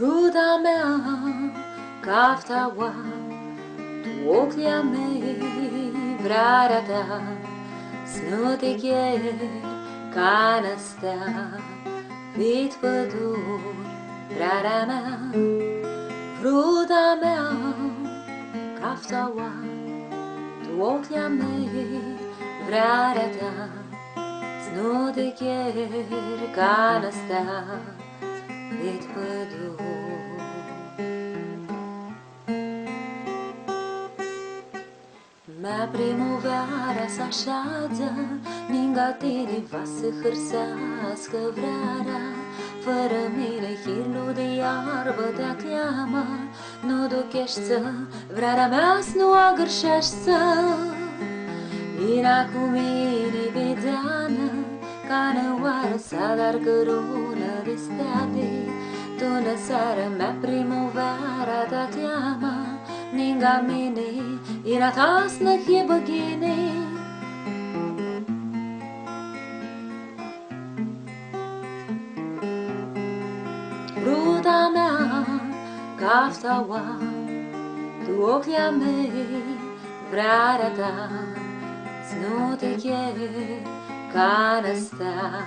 Ruda mea, caftaua, tu ochii mei, vrarea ta, să nu te cheri ca năstea, vid păduri, vrarea mea, ruda mea, caftaua, tu ochii mei, vrarea ta, să nu te cheri ca năstea, vid păduri. Mea primăvara s-așează, ninga tine va să hârsească vrarea. Fără mine hilul de iarbă te cheamă, nu duchești vrarea mea să nu agârșești. Ina cu mine vedeană, ca năoară s-a dar cărună de steade. Tună seară mea primăvara te cheamă, ninga mine, ina ta snăhie băghine. Ruda mea, caftaua, tu ochii mei, vrarea ta, să nu te cheri ca năstea,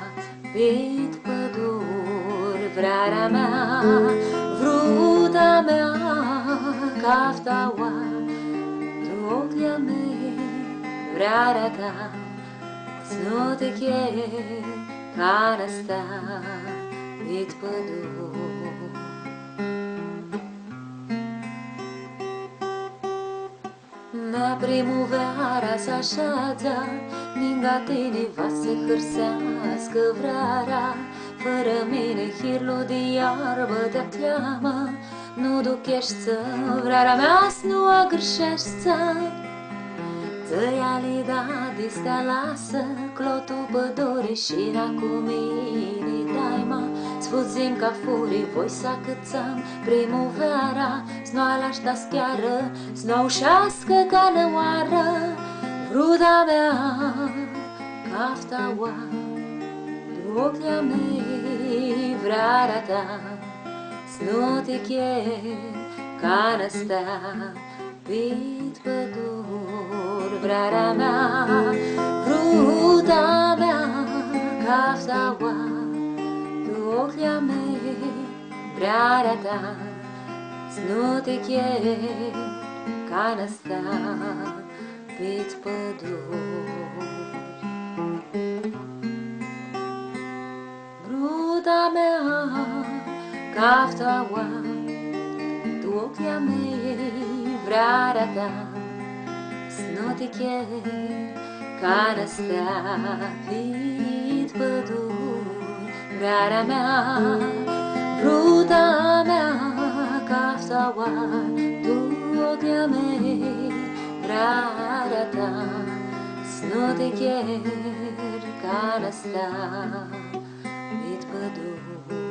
vid păduri, vrarea mea, ruda mea, caftaua, tu ochii mei, vrarea ta, să nu te cheri ca năstea, vid păduri. Mea primăvara s-așează, ninga tine va să hârsească vrarea. Fără mine hirlul de iarbă te cheamă, nu duchești vrarea mea să nu agârșești. Ți-ai alida de stea lasă, clotul pădure și era cu mine daima. Sfuzim ca furii, voi să câțăm primăvara, să nu alașta schiară, să nu ușească ca năoară. Ruda mea, caftaua, tu ochii mei, vrarea ta, să nu te cheri ca năstea, vid păduri, vrarea mea, ruda mea, caftaua, tu ochii mei, vrarea ta, să nu te cheri ca năstea, vid păduri. Ruda mea, caftaua, tu ochii mei, vrarea ta, să nu te cheri ca năstea, vid păduri, vrarea mea, ruda mea, caftaua, tu ochii mei, vrarea ta, să nu te cheri ca năstea, vid păduri.